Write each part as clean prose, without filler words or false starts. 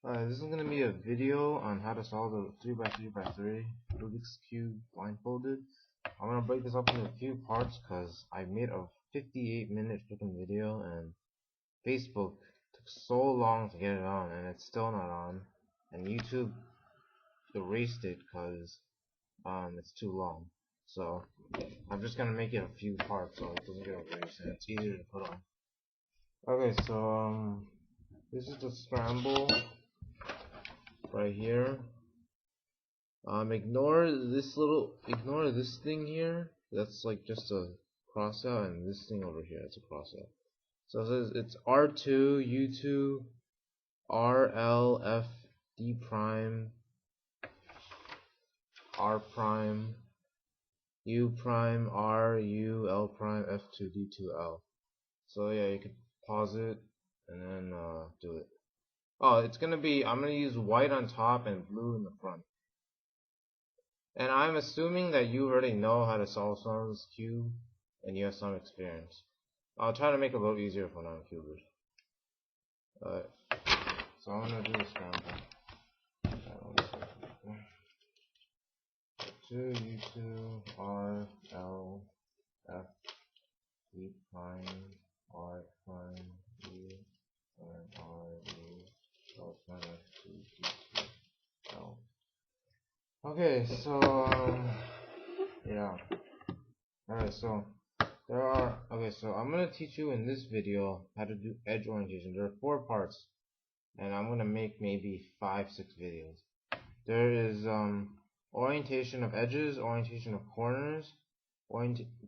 This is going to be a video on how to solve the 3x3x3 Rubik's Cube blindfolded. I'm going to break this up into a few parts because I made a 58-minute freaking video and Facebook took so long to get it on and it's still not on, and YouTube erased it because it's too long. So I'm just going to make it a few parts so it doesn't get erased and it's easier to put on. Okay, so this is the scramble right here. Ignore this thing here. That's like just a cross out, and this thing over here, it's a cross out. So it says it's R2, U2, R, L, F, D prime, R prime, U prime, R, U, L prime, F2, D2, L. So yeah, you could pause it and then do it. Oh, it's gonna be, I'm gonna use white on top and blue in the front. And I'm assuming that you already know how to solve some of this cube and you have some experience. I'll try to make it a little easier for non-cubers. So I'm gonna do the scramble. U2, R, L, F, D prime, R prime, U, and R, U, L prime, F, D, D, L. Okay, so yeah. Alright, so so I'm gonna teach you in this video how to do edge orientation. There are 4 parts, and I'm gonna make maybe 5-6 videos. There is orientation of edges, orientation of corners,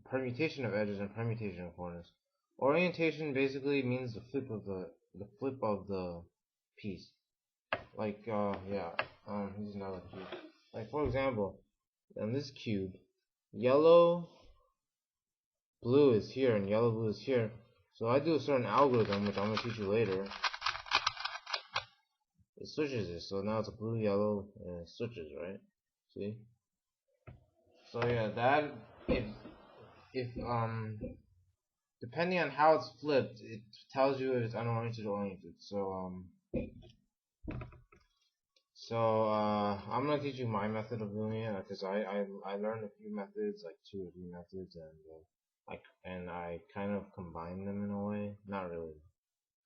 permutation of edges, and permutation of corners. Orientation basically means the flip of the piece. Like here's another cube. Like for example, in this cube, yellow, blue is here and yellow, blue is here. So I do a certain algorithm, which I'm going to teach you later. It switches it, so now it's a blue, yellow, and it switches, right? See? So yeah, that if depending on how it's flipped, it tells you if it's unoriented or oriented. I'm gonna teach you my method of doing it because I learned a few methods, like 2 or 3 methods, and I kind of combine them in a way. Not really,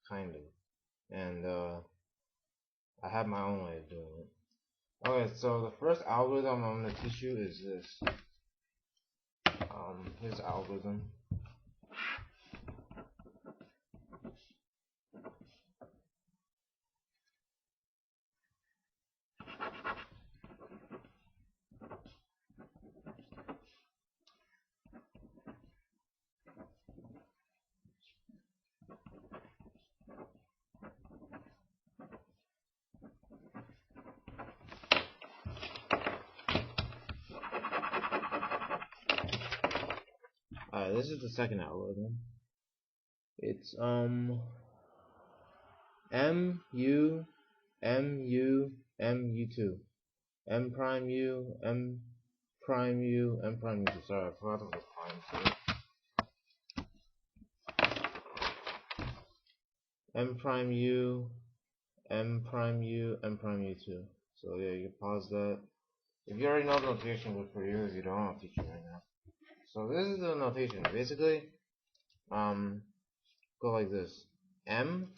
kind of. And I have my own way of doing it. Okay, so the first algorithm I'm gonna teach you is this. Here's the algorithm. Alright, this is the second algorithm. It's M U M U M U2 M prime U M prime U M prime U2. Sorry, I forgot about the prime. M prime U M prime U M prime U2. So yeah, you can pause that. If you already know the notation, good for you. If you don't, I'll teach you right now. So this is the notation. Basically, go like this: M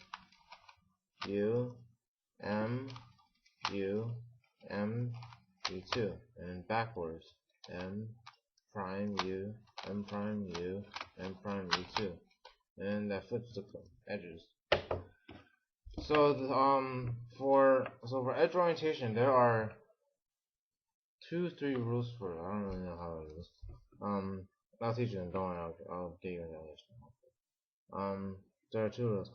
U M U M U2, and backwards: M prime U M prime U M prime U2, and that flips the edges. So for edge orientation, there are 2-3 rules for it. I don't really know how it is. I'll teach you them. Don't worry, I'll get you in that. There are 2 rules.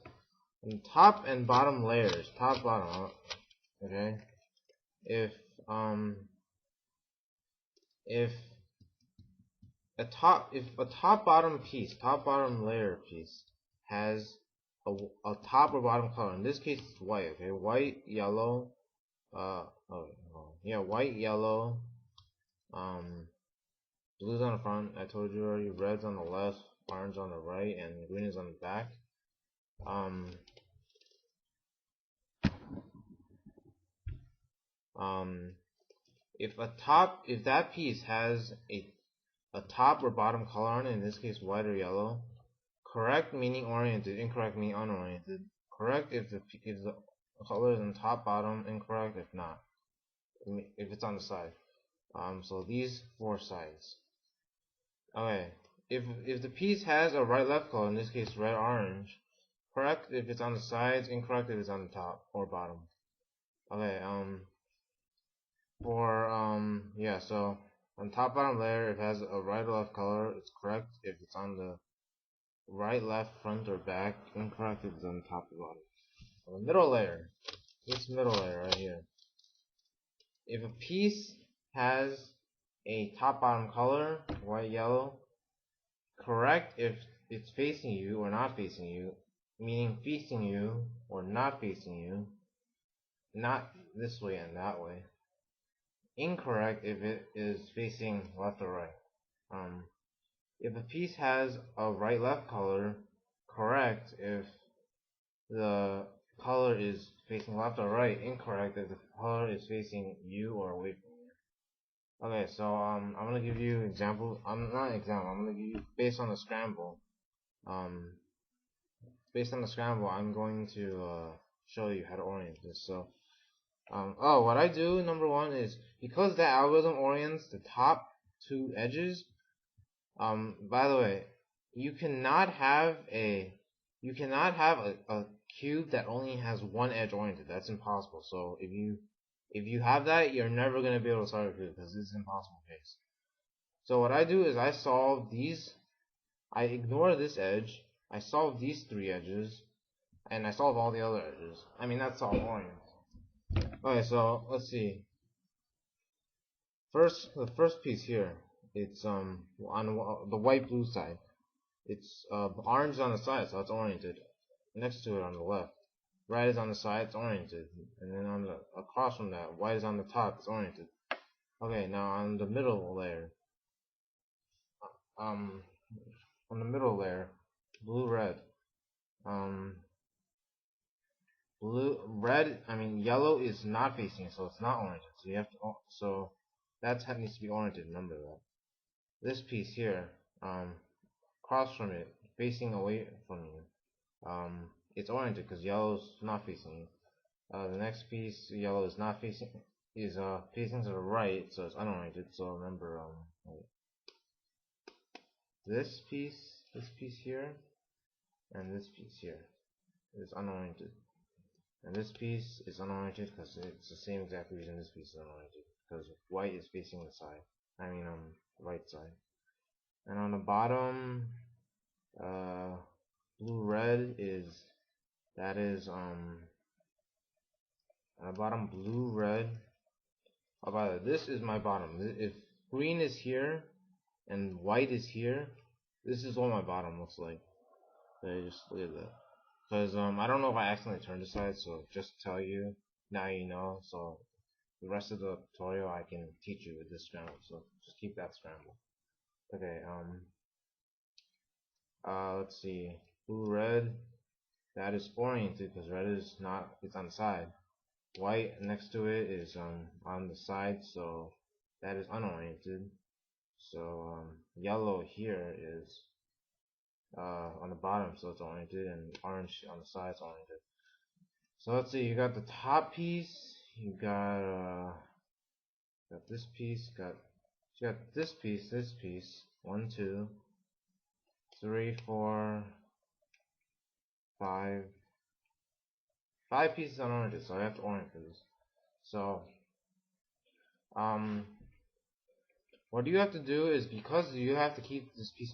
And top and bottom layers. Top, bottom. Okay. If a top bottom layer piece has a top or bottom color. In this case, it's white. Okay, white, yellow. White, yellow. Blue's on the front. I told you already. Red's on the left, orange on the right, and green is on the back. if that piece has a top or bottom color on it, in this case white or yellow, correct meaning oriented, incorrect meaning unoriented. Correct if the color is on top, bottom, incorrect if not, if it's on the side. So these 4 sides. Okay, if the piece has a right left color, in this case red orange, correct if it's on the sides, incorrect if it's on the top or bottom. Okay, yeah, so on top bottom layer, if it has a right or left color, it's correct if it's on the right, left, front, or back, incorrect if it's on the top or bottom. On the middle layer, this middle layer right here, if a piece has a top bottom color, white, yellow, correct if it's facing you or not facing you, meaning facing you or not facing you, not this way and that way. Incorrect if it is facing left or right. If a piece has a right-left color, correct if the color is facing left or right. Incorrect if the color is facing you or away from you. Okay, so I'm gonna give you example. I'm gonna give you based on the scramble. Based on the scramble, I'm going to show you how to orient this. So, what I do, number one, is because that algorithm orients the top 2 edges. By the way, you cannot have a cube that only has one edge oriented. That's impossible. So if you have that, you're never gonna be able to solve a cube because it's an impossible case. So what I do is I solve these. I ignore this edge. I solve these 3 edges, and I solve all the other edges. I mean, that's all orients. Okay, so let's see. The first piece here, it's on the white blue side. It's orange on the side, so it's oriented. Next to it on the left, red is on the side, it's oriented. And then on the across from that, white is on the top, it's oriented. Okay, now on the middle layer, on the middle layer, blue red, yellow is not facing, so it's not oriented. So you have to that needs to be oriented. Remember that. This piece here, across from it, facing away from you, it's oriented because yellow's not facing you. The next piece, yellow is not facing, facing to the right, so it's unoriented. So remember, this piece here, and this piece here is unoriented, and this piece is unoriented because it's the same exact reason this piece is unoriented, because white is facing the side. Right side. And on the bottom, blue red is on the bottom, blue red. Oh, by the way, this is my bottom. If green is here and white is here, this is what my bottom looks like. So just look at that. Because I don't know if I accidentally turned the side, so just to tell you, now you know. So the rest of the tutorial I can teach you with this scramble. So just keep that scramble. Okay. Let's see. Blue red. That is oriented because red is not. It's on the side. White next to it is on the side, so that is unoriented. So yellow here is on the bottom, so it's oriented, and orange on the side is oriented. So let's see, you got the top piece, you got this piece, you got this piece, 1, 2, 3, 4, 5 pieces unoriented, so I have to orient for this. So what you have to do is, because you have to keep this piece,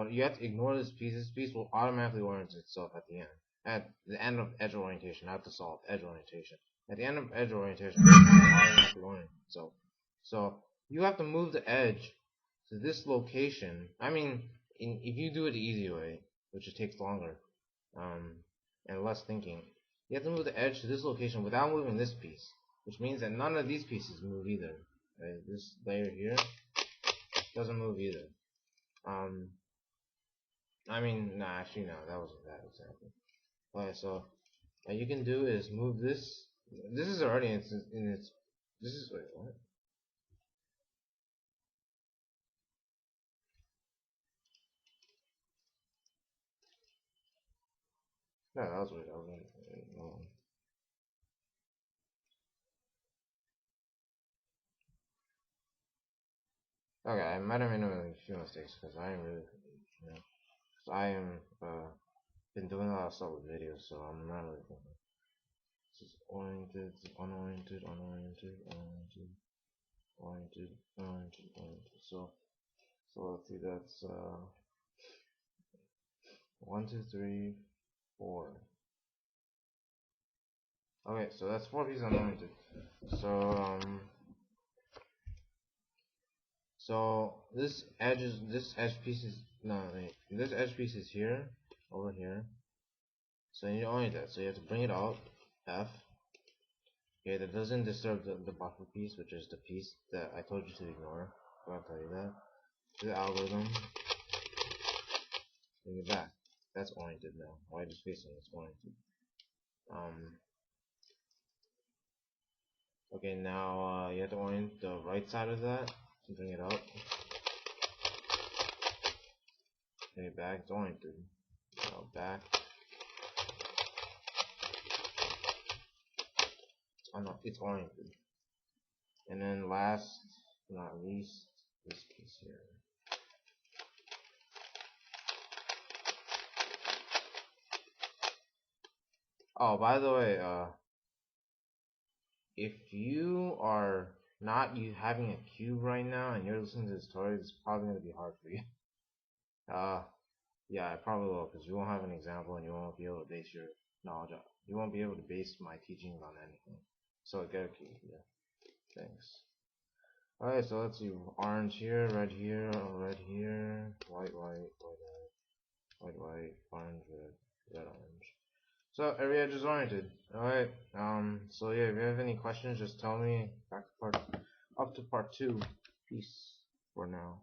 you have to ignore this piece will automatically orient itself at the end. At the end of edge orientation, not to solve edge orientation. At the end of edge orientation, it will automatically orient itself. So you have to move the edge to this location. I mean, if you do it the easy way, which it takes longer, and less thinking, you have to move the edge to this location without moving this piece, which means that none of these pieces move either. Right? This layer here doesn't move either. Actually, no, that wasn't that exactly. Okay, so what you can do is move this. This is already in its This is, wait, what? No, that was weird. I was wait, no. Okay, I might have made a few mistakes because I am really, you know, 'cause I am been doing a lot of stuff with videos, so I'm not really thinking. This is oriented, unoriented, unoriented, unoriented, oriented, oriented, oriented. So let's see. That's 1, 2, 3, 4. Okay, so that's 4 pieces unoriented. So so this edge piece is no wait, this edge piece is here, over here. So you orient that. So you have to bring it out, F. Okay, that doesn't disturb the buffer piece, which is the piece that I told you to ignore. I'll tell you that. The algorithm, bring it back. That's oriented now. Why just facing it's oriented. Um. Okay, now you have to orient the right side of that. So bring it up. Bring it back. It's oriented. Now back. Oh no, it's oriented. And then last but not least, this piece here. Oh, by the way, if you are not having a cube right now and you're listening to this tutorial, it's probably gonna be hard for you. Yeah, it probably will, because you won't have an example and you won't be able to base your knowledge on. You won't be able to base my teachings on anything. So get a cube, yeah. Thanks. Alright, so let's see. Orange here, red here, red here, white, white, white, white, white, orange, red, orange. So every edge is oriented. Alright, so yeah, if you have any questions, just tell me. Back to part, up to part 2. Peace for now.